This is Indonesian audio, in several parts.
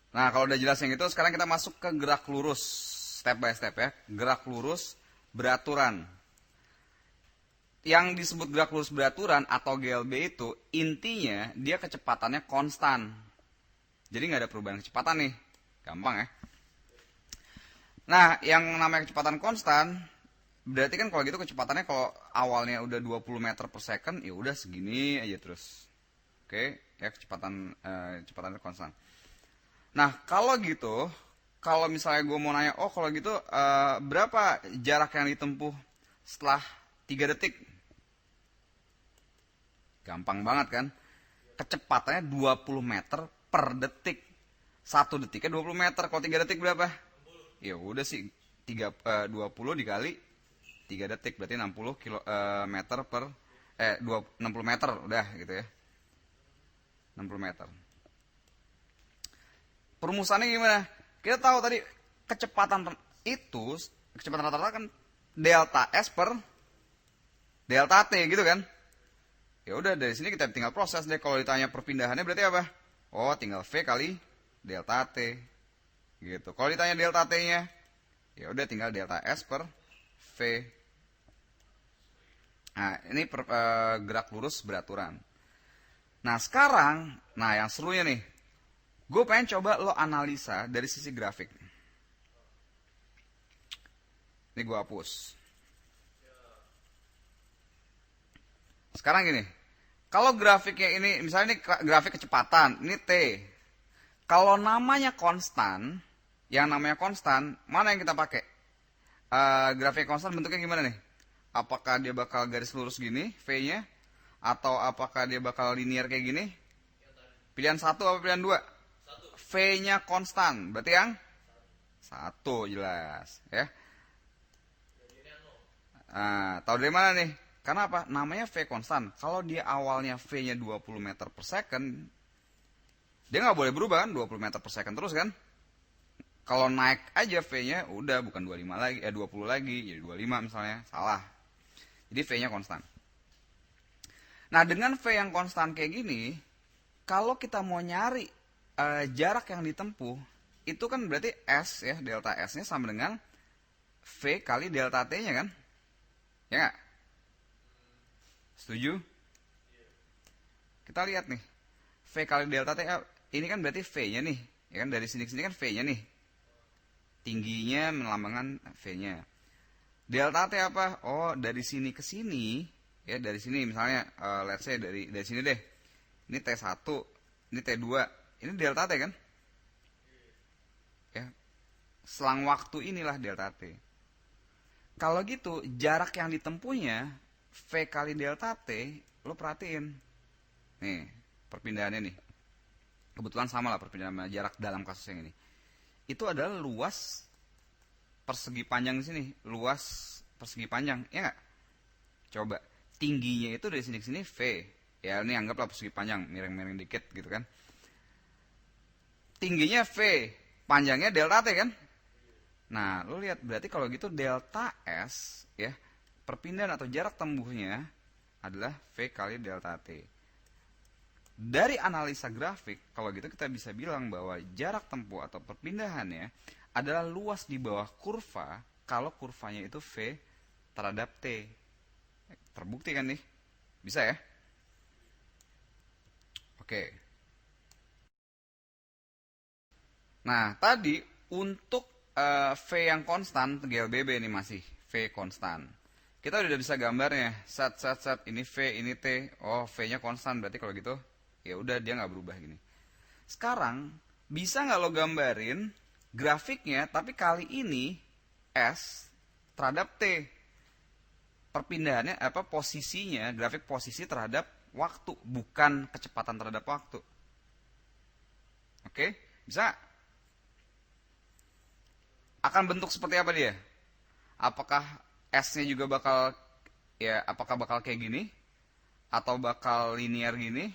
Nah, kalau udah jelas yang itu, sekarang kita masuk ke gerak lurus. Step by step ya. Gerak lurus beraturan. Yang disebut gerak lurus beraturan atau GLB itu, intinya dia kecepatannya konstan. Jadi nggak ada perubahan kecepatan nih. Gampang ya. Nah, yang namanya kecepatan konstan, berarti kan kalau gitu kecepatannya kalau awalnya udah 20 meter per second, ya udah segini aja terus. Oke, ya kecepatannya konstan. Nah, kalau gitu, kalau misalnya gue mau nanya, oh kalau gitu berapa jarak yang ditempuh setelah 3 detik? Gampang banget kan? Kecepatannya 20 meter per detik. 1 detiknya 20 meter. Kalau 3 detik berapa? Ya udah sih 20 dikali 3 detik berarti 60 meter per 60 meter udah gitu ya. 60 meter. Perumusannya gimana? Kita tahu tadi kecepatan itu, kecepatan rata-rata kan delta S per delta T gitu kan? Ya udah dari sini kita tinggal proses deh. Kalau ditanya perpindahannya berarti apa? Oh, tinggal V kali delta T. Gitu. Kalau ditanya delta T-nya, ya udah tinggal delta S per V. Nah, ini gerak lurus beraturan. Nah, sekarang, nah yang serunya nih, gue pengen coba lo analisa dari sisi grafik. Ini gue hapus. Sekarang gini, kalau grafiknya ini, misalnya ini grafik kecepatan, ini T. Kalau namanya konstan, yang namanya konstan, mana yang kita pakai? Grafik konstan bentuknya gimana nih? Apakah dia bakal garis lurus gini, V-nya? Atau apakah dia bakal linear kayak gini? Pilihan 1 apa pilihan 2? V-nya konstan, berarti yang 1 jelas. Ya. Tahu dari mana nih? Karena apa? Namanya V konstan. Kalau dia awalnya V-nya 20 meter per second, dia nggak boleh berubah kan? 20 meter per second terus kan? Kalau naik aja V-nya udah bukan 25 lagi, 20 lagi, jadi 25 misalnya. Salah. Jadi V-nya konstan. Nah, dengan V yang konstan kayak gini, kalau kita mau nyari jarak yang ditempuh, itu kan berarti S ya, delta S-nya sama dengan V kali delta T-nya kan? Ya nggak? Setuju? Kita lihat nih. V kali delta T, ini kan berarti V-nya nih. Ya kan dari sini ke sini kan V-nya nih. Tingginya melambangkan V-nya. Delta T apa? Oh, dari sini ke sini, ya dari sini misalnya let's say dari sini deh. Ini T1, ini T2. Ini delta T kan? Ya. Selang waktu inilah delta T. Kalau gitu, jarak yang ditempuhnya V kali delta T, lo perhatiin. Nih, perpindahannya nih. Kebetulan sama lah perpindahan jarak dalam kasus yang ini. Itu adalah luas persegi panjang di sini, luas persegi panjang, ya nggak? Coba tingginya itu dari sini ke sini V, ya ini anggaplah persegi panjang, miring-miring dikit gitu kan. Tingginya V, panjangnya delta T kan? Nah, lo lihat berarti kalau gitu delta S ya, perpindahan atau jarak tempuhnya adalah V kali delta T. Dari analisa grafik, kalau gitu kita bisa bilang bahwa jarak tempuh atau perpindahannya adalah luas di bawah kurva kalau kurvanya itu V terhadap T. Terbukti kan nih? Bisa ya? Oke. Nah, tadi untuk V yang konstan, GLBB ini masih V konstan. Kita udah bisa gambarnya, set. Ini V, ini T. Oh, V-nya konstan, berarti kalau gitu ya udah dia nggak berubah gini. Sekarang bisa nggak lo gambarin grafiknya, tapi kali ini S terhadap T. Perpindahannya apa? Posisinya, grafik posisi terhadap waktu, bukan kecepatan terhadap waktu. Oke, bisa? Akan bentuk seperti apa dia? Apakah S-nya juga bakal ya? Apakah bakal kayak gini? Atau bakal linear gini?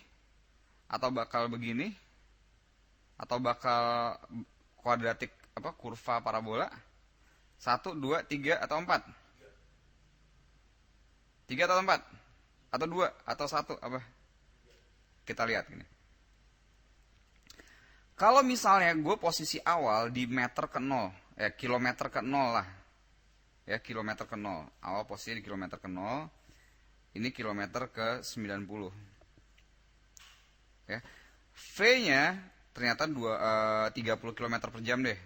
Atau bakal begini, atau bakal kuadratik apa kurva parabola 1, 2, 3 atau 4? 3 atau 4? Atau 2 atau 1 apa? Kita lihat gini. Kalau misalnya gue posisi awal di meter ke 0, kilometer ke 0 lah. Ya, kilometer ke 0. Awal posisi di kilometer ke 0. Ini kilometer ke 90. Ya. V-nya ternyata 30 km per jam deh.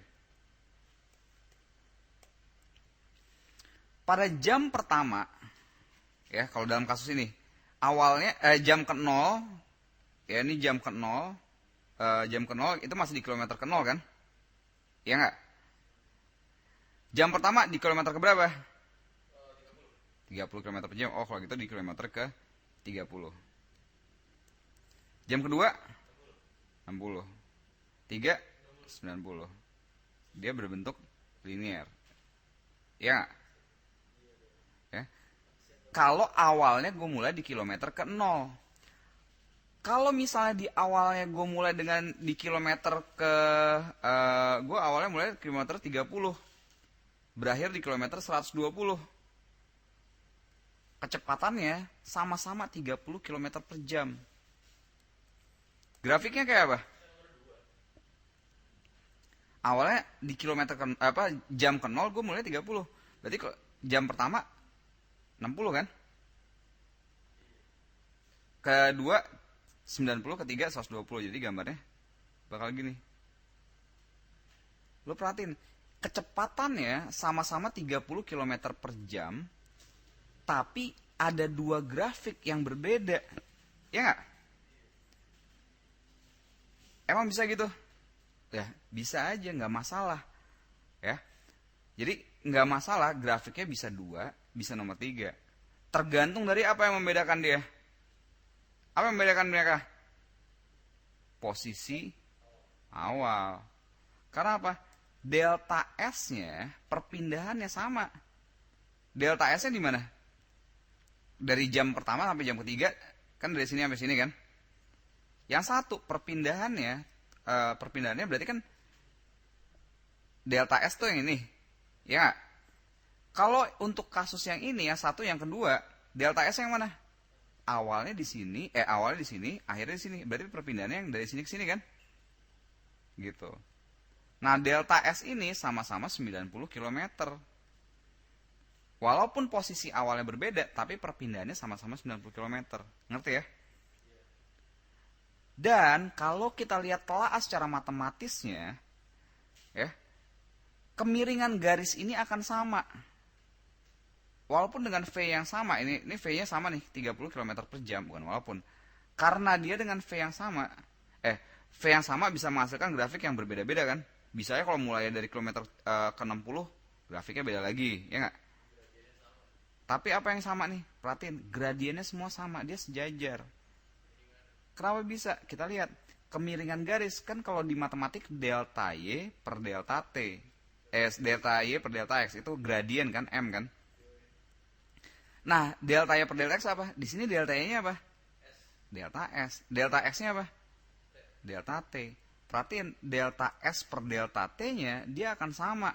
Pada jam pertama, ya kalau dalam kasus ini, awalnya jam ke 0, ya ini jam ke 0, jam ke 0 itu masih di kilometer ke 0 kan? Iya nggak? Jam pertama di kilometer ke berapa? 30 km per jam. Oh, kalau gitu di kilometer ke 30. Jam kedua 60. 3 90. Dia berbentuk linear. Ya nggak? Ya. Kalau awalnya gue mulai di kilometer ke 0. Kalau misalnya di awalnya gue mulai dengan di kilometer ke gue awalnya mulai di kilometer 30. Berakhir di kilometer 120. Kecepatannya sama-sama 30 km per jam. Grafiknya kayak apa? Awalnya di kilometer ke, jam ke 0 gue mulai 30. Berarti jam pertama 60 kan? Kedua 90, ketiga 120. Jadi gambarnya bakal gini. Lo perhatiin, kecepatannya sama-sama 30 km per jam, tapi ada dua grafik yang berbeda. Ya nggak? Emang bisa gitu? Ya, bisa aja, nggak masalah. Ya. Jadi nggak masalah, grafiknya bisa 2, bisa nomor 3. Tergantung dari apa yang membedakan dia. Apa yang membedakan mereka? Posisi awal. Karena apa? Delta S-nya perpindahannya sama. Delta S-nya di mana? Dari jam pertama sampai jam ketiga, kan dari sini sampai sini kan? Yang satu perpindahannya berarti kan delta S tuh yang ini. Ya. Kalau untuk kasus yang ini, yang satu, yang kedua, delta S yang mana? Awalnya di sini, akhirnya di sini. Berarti perpindahannya yang dari sini ke sini kan? Gitu. Nah, delta S ini sama-sama 90 km. Walaupun posisi awalnya berbeda, tapi perpindahannya sama-sama 90 km. Ngerti ya? Dan kalau kita lihat telaah secara matematisnya, ya, kemiringan garis ini akan sama. Walaupun dengan V yang sama, ini V-nya sama nih, 30 km per jam, bukan walaupun. Karena dia dengan V yang sama, V yang sama bisa menghasilkan grafik yang berbeda-beda kan. Bisa ya kalau mulai dari kilometer ke 60, grafiknya beda lagi, ya nggak? Tapi apa yang sama nih? Perhatiin, gradiennya semua sama, dia sejajar. Kenapa bisa? Kita lihat kemiringan garis kan kalau di matematik delta Y per delta T. Delta Y per delta X itu gradien kan, M kan. Nah, delta Y per delta X apa? Di sini delta Y-nya apa? Delta S. Delta X-nya apa? Delta T. Perhatiin, delta S per delta T-nya dia akan sama.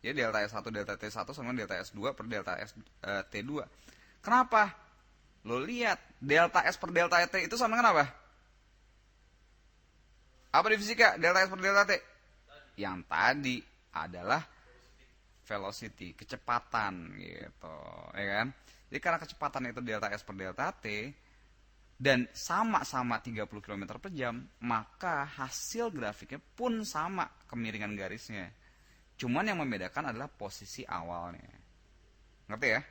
Ya, delta S1 delta T1 sama delta S2 per delta T2. Kenapa? Lo lihat, delta S per delta T itu sama dengan apa? Apa di fisika? Delta S per delta T? Yang tadi adalah velocity, kecepatan gitu, ya kan? Jadi karena kecepatan itu delta S per delta T dan sama-sama 30 km per jam, maka hasil grafiknya pun sama kemiringan garisnya. Cuman yang membedakan adalah posisi awalnya. Ngerti ya?